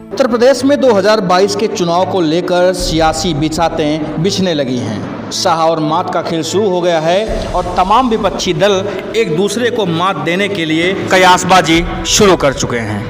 उत्तर प्रदेश में 2022 के चुनाव को लेकर सियासी बिसातें बिछने लगी हैं। शाह और मात का खेल शुरू हो गया है और तमाम विपक्षी दल एक दूसरे को मात देने के लिए कयासबाजी शुरू कर चुके हैं।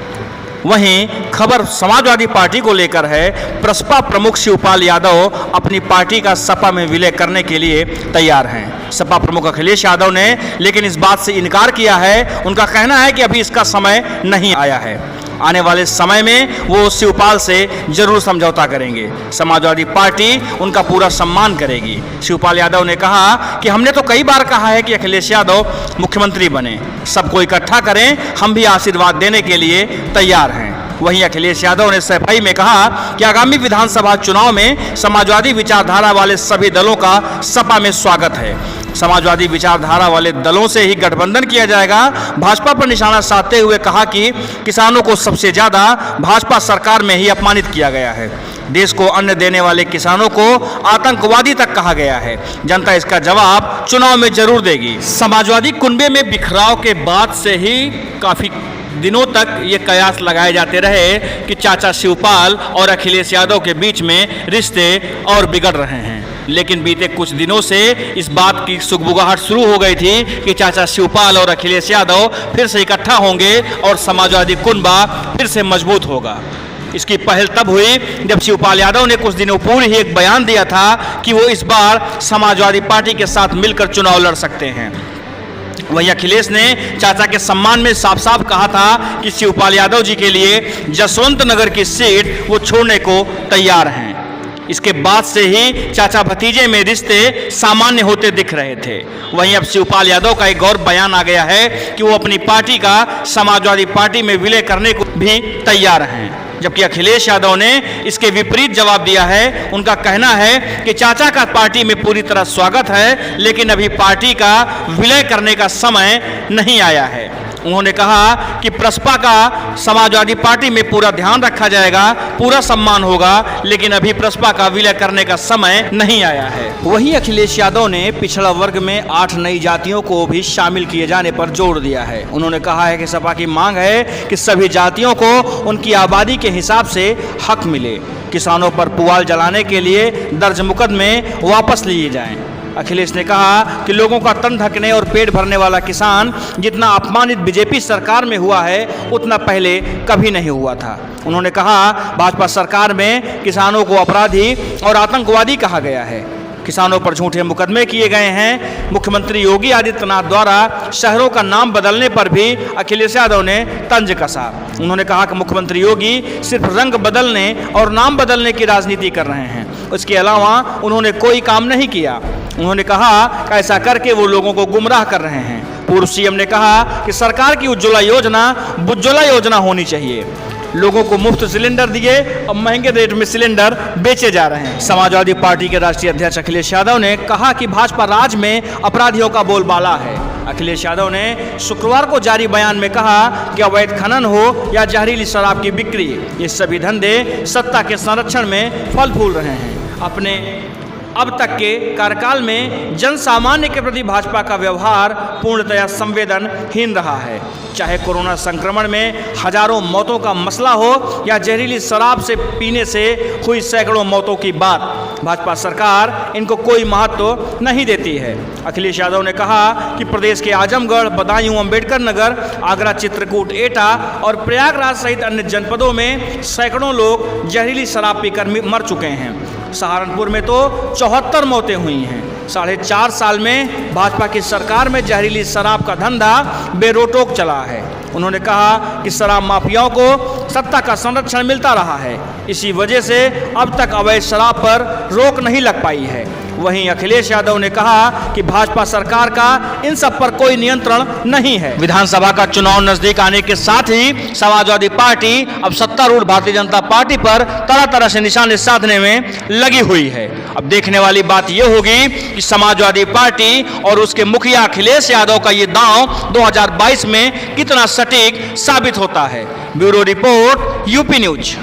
वहीं खबर समाजवादी पार्टी को लेकर है। प्रसपा प्रमुख शिवपाल यादव अपनी पार्टी का सपा में विलय करने के लिए तैयार हैं। सपा प्रमुख अखिलेश यादव ने लेकिन इस बात से इनकार किया है। उनका कहना है कि अभी इसका समय नहीं आया है। आने वाले समय में वो शिवपाल से जरूर समझौता करेंगे। समाजवादी पार्टी उनका पूरा सम्मान करेगी। शिवपाल यादव ने कहा कि हमने तो कई बार कहा है कि अखिलेश यादव मुख्यमंत्री बने, सबको इकट्ठा करें, हम भी आशीर्वाद देने के लिए तैयार हैं। वहीं अखिलेश यादव ने सफाई में कहा कि आगामी विधानसभा चुनाव में समाजवादी विचारधारा वाले सभी दलों का सपा में स्वागत है। समाजवादी विचारधारा वाले दलों से ही गठबंधन किया जाएगा। भाजपा पर निशाना साधते हुए कहा कि किसानों को सबसे ज्यादा भाजपा सरकार में ही अपमानित किया गया है। देश को अन्न देने वाले किसानों को आतंकवादी तक कहा गया है। जनता इसका जवाब चुनाव में जरूर देगी। समाजवादी कुनबे में बिखराव के बाद से ही काफी दिनों तक ये कयास लगाए जाते रहे कि चाचा शिवपाल और अखिलेश यादव के बीच में रिश्ते और बिगड़ रहे हैं। लेकिन बीते कुछ दिनों से इस बात की सुगबुगाहट शुरू हो गई थी कि चाचा शिवपाल और अखिलेश यादव फिर से इकट्ठा होंगे और समाजवादी कुनबा फिर से मजबूत होगा। इसकी पहल तब हुई जब शिवपाल यादव ने कुछ दिनों पूर्व ही एक बयान दिया था कि वो इस बार समाजवादी पार्टी के साथ मिलकर चुनाव लड़ सकते हैं। वहीं अखिलेश ने चाचा के सम्मान में साफ साफ कहा था कि शिवपाल यादव जी के लिए जसवंत नगर की सीट वो छोड़ने को तैयार हैं। इसके बाद से ही चाचा भतीजे में रिश्ते सामान्य होते दिख रहे थे। वहीं अब शिवपाल यादव का एक और बयान आ गया है कि वो अपनी पार्टी का समाजवादी पार्टी में विलय करने को भी तैयार हैं, जबकि अखिलेश यादव ने इसके विपरीत जवाब दिया है। उनका कहना है कि चाचा का पार्टी में पूरी तरह स्वागत है, लेकिन अभी पार्टी का विलय करने का समय नहीं आया है। उन्होंने कहा कि प्रसपा का समाजवादी पार्टी में पूरा ध्यान रखा जाएगा, पूरा सम्मान होगा, लेकिन अभी प्रसपा का विलय करने का समय नहीं आया है। वहीं अखिलेश यादव ने पिछड़ा वर्ग में 8 नई जातियों को भी शामिल किए जाने पर जोर दिया है। उन्होंने कहा है कि सपा की मांग है कि सभी जातियों को उनकी आबादी के हिसाब से हक मिले। किसानों पर पुआल जलाने के लिए दर्ज मुकदमे वापस लिए जाएं। अखिलेश ने कहा कि लोगों का तन ढकने और पेट भरने वाला किसान जितना अपमानित बीजेपी सरकार में हुआ है उतना पहले कभी नहीं हुआ था। उन्होंने कहा भाजपा सरकार में किसानों को अपराधी और आतंकवादी कहा गया है। किसानों पर झूठे मुकदमे किए गए हैं। मुख्यमंत्री योगी आदित्यनाथ द्वारा शहरों का नाम बदलने पर भी अखिलेश यादव ने तंज कसा। उन्होंने कहा कि मुख्यमंत्री योगी सिर्फ रंग बदलने और नाम बदलने की राजनीति कर रहे हैं, उसके अलावा उन्होंने कोई काम नहीं किया। उन्होंने कहा कि ऐसा करके वो लोगों को गुमराह कर रहे हैं। पूर्व सीएम ने कहा कि सरकार की उज्ज्वला योजना होनी चाहिए। लोगों को मुफ्त सिलेंडर दिए और महंगे रेट में सिलेंडर बेचे जा रहे हैं। समाजवादी पार्टी के राष्ट्रीय अध्यक्ष अखिलेश यादव ने कहा कि भाजपा राज में अपराधियों का बोलबाला है। अखिलेश यादव ने शुक्रवार को जारी बयान में कहा कि अवैध खनन हो या जहरीली शराब की बिक्री, ये सभी धंधे सत्ता के संरक्षण में फल फूल रहे हैं। अपने अब तक के कार्यकाल में जन सामान्य के प्रति भाजपा का व्यवहार पूर्णतया संवेदनहीन रहा है। चाहे कोरोना संक्रमण में हजारों मौतों का मसला हो या जहरीली शराब से पीने से हुई सैकड़ों मौतों की बात, भाजपा सरकार इनको कोई महत्व नहीं देती है। अखिलेश यादव ने कहा कि प्रदेश के आजमगढ़, बदायूं, अंबेडकर नगर, आगरा, चित्रकूट, एटा और प्रयागराज सहित अन्य जनपदों में सैकड़ों लोग जहरीली शराब पीकर मर चुके हैं। सहारनपुर में तो 74 मौतें हुई हैं। 4.5 साल में भाजपा की सरकार में जहरीली शराब का धंधा बेरोक चला है। उन्होंने कहा कि शराब माफियाओं को सत्ता का संरक्षण मिलता रहा है, इसी वजह से अब तक अवैध शराब पर रोक नहीं लग पाई है। वहीं अखिलेश यादव ने कहा कि भाजपा सरकार का इन सब पर कोई नियंत्रण नहीं है। विधानसभा का चुनाव नजदीक आने के साथ ही समाजवादी पार्टी अब सत्तारूढ़ भारतीय जनता पार्टी पर तरह तरह से निशाने साधने में लगी हुई है। अब देखने वाली बात यह होगी कि समाजवादी पार्टी और उसके मुखिया अखिलेश यादव का ये दांव 2022 में कितना सटीक साबित होता है। Bureau report, UP news.